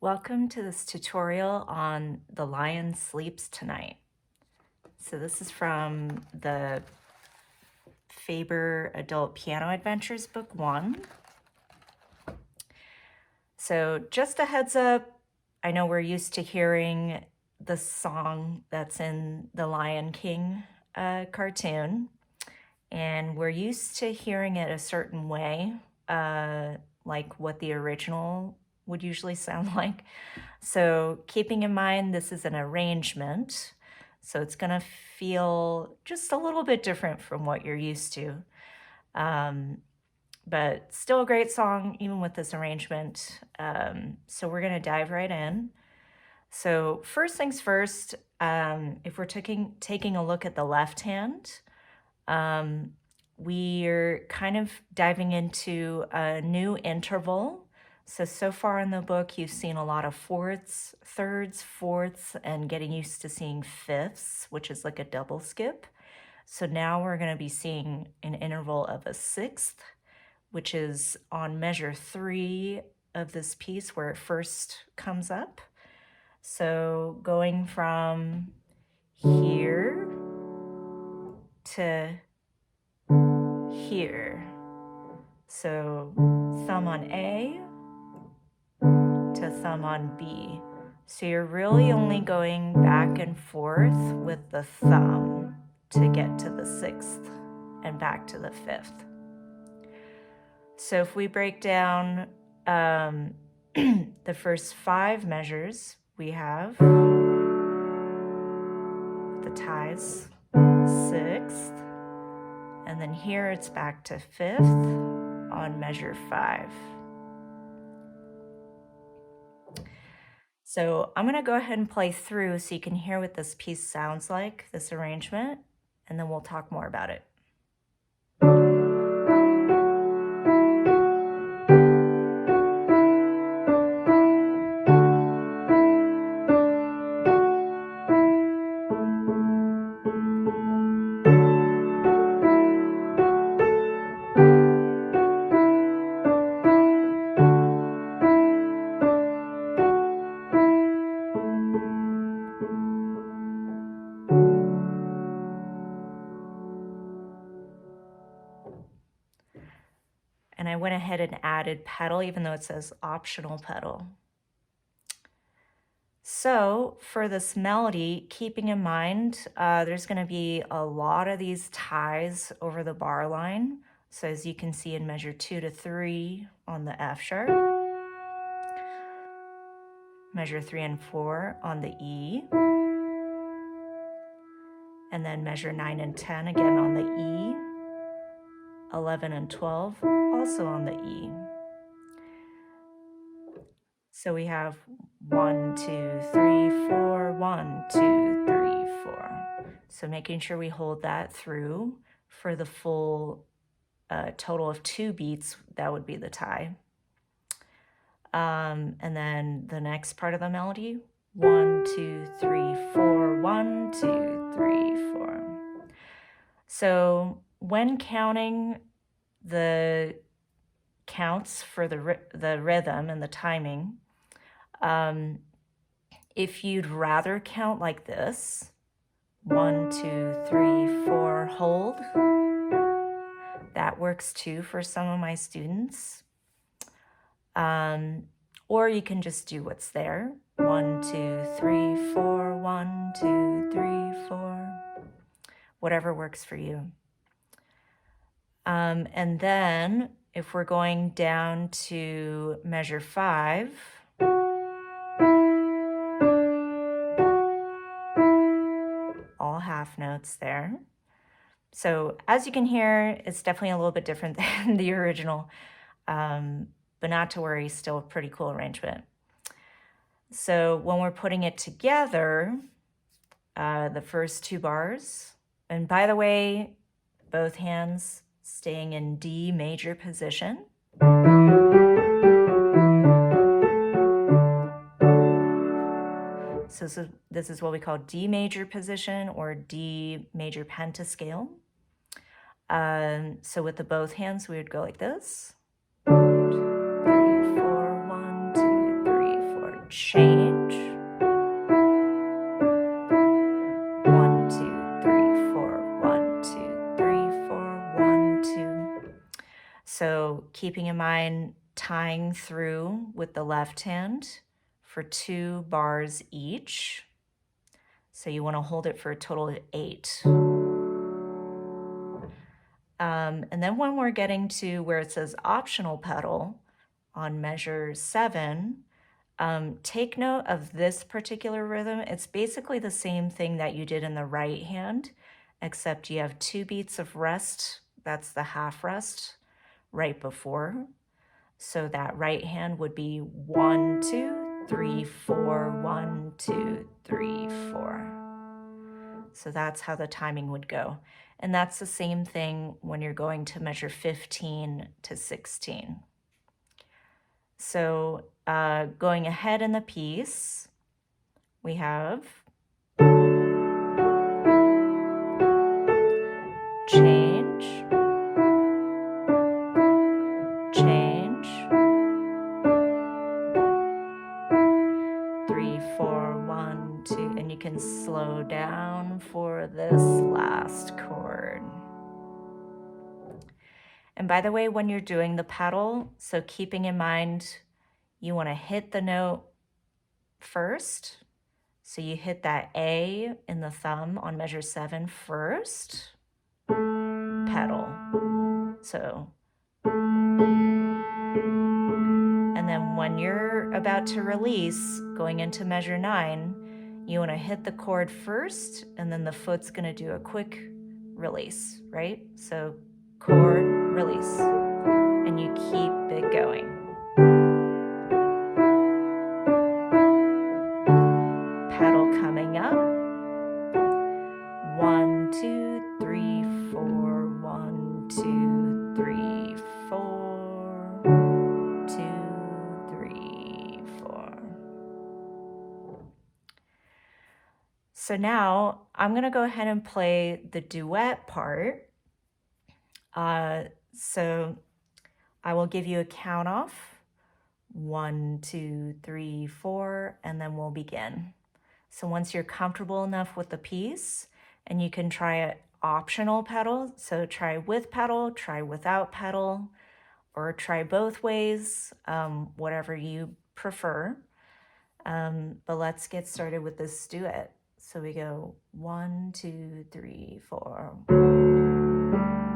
Welcome to this tutorial on The Lion Sleeps Tonight. So this is from the Faber Adult Piano Adventures Book 1. So just a heads up, I know we're used to hearing the song that's in the Lion King cartoon, and we're used to hearing it a certain way, like what the original would usually sound like. So keeping in mind this is an arrangement, so it's going to feel just a little bit different from what you're used to. But still a great song, even with this arrangement. So we're going to dive right in. So first things first, if we're taking a look at the left hand, we're kind of diving into a new interval. So far in the book, you've seen a lot of fourths, thirds, fourths, and getting used to seeing fifths, which is like a double skip. So now we're going to be seeing an interval of a sixth, which is on measure 3 of this piece where it first comes up. So going from here to here. So thumb on A to thumb on B. So you're really only going back and forth with the thumb to get to the sixth and back to the fifth. So if we break down the first 5 measures, we have the ties, sixth, and then here it's back to fifth on measure 5. So I'm going to go ahead and play through so you can hear what this piece sounds like, this arrangement, and then we'll talk more about it. And I went ahead and added pedal, even though it says optional pedal. So for this melody, keeping in mind, there's going to be a lot of these ties over the bar line. So as you can see in measure 2 to 3 on the F sharp, measure 3 and 4 on the E, and then measure 9 and 10 again on the E, 11 and 12 also on the E. So we have 1, 2, 3, 4, 1, 2, 3, 4. So making sure we hold that through for the full total of 2 beats, that would be the tie. And then the next part of the melody, 1, 2, 3, 4, 1, 2, 3, 4. So when counting the counts for the rhythm and the timing, if you'd rather count like this, 1, 2, 3, 4, hold, that works too for some of my students. Or you can just do what's there, 1, 2, 3, 4, 1, 2, 3, 4, whatever works for you. And then if we're going down to measure 5, all half notes there. So as you can hear, it's definitely a little bit different than the original, but not to worry, still a pretty cool arrangement. So when we're putting it together, the first 2 bars, and by the way, both hands staying in D major position. So this is what we call D major position or D major pentascale. So with the both hands, we would go like this. 2, 3, 4, 1, 2, 3, 4. change. 1, 2, 3, 4, 1, 2, 3, 4, 1, 2. So keeping in mind tying through with the left hand for 2 bars each. So you want to hold it for a total of 8. And then when we're getting to where it says optional pedal on measure 7, take note of this particular rhythm. It's basically the same thing that you did in the right hand, except you have 2 beats of rest. That's the half rest right before. So that right hand would be 1, 2, 3, 4, 1, 2, 3, 4. So that's how the timing would go. And that's the same thing when you're going to measure 15 to 16. So going ahead in the piece, we have change, change, 3, 4, 1, 2, and you can slow down for this last chord. And by the way, when you're doing the pedal, so keeping in mind, you want to hit the note first. So you hit that A in the thumb on measure 7 first, pedal. So, and then when you're about to release, going into measure 9, you want to hit the chord first, and then the foot's going to do a quick release, right? So chord, release, and you keep it going. Pedal coming up. 1, 2, 3, 4, 1, 2, 3, 4, 2, 3, 4. So now I'm going to go ahead and play the duet part. So I will give you a count off. 1, 2, 3, 4, and then we'll begin. So once you're comfortable enough with the piece, and you can try an optional pedal, so try with pedal, try without pedal, or try both ways, whatever you prefer. But let's get started with this duet. So we go 1, 2, 3, 4.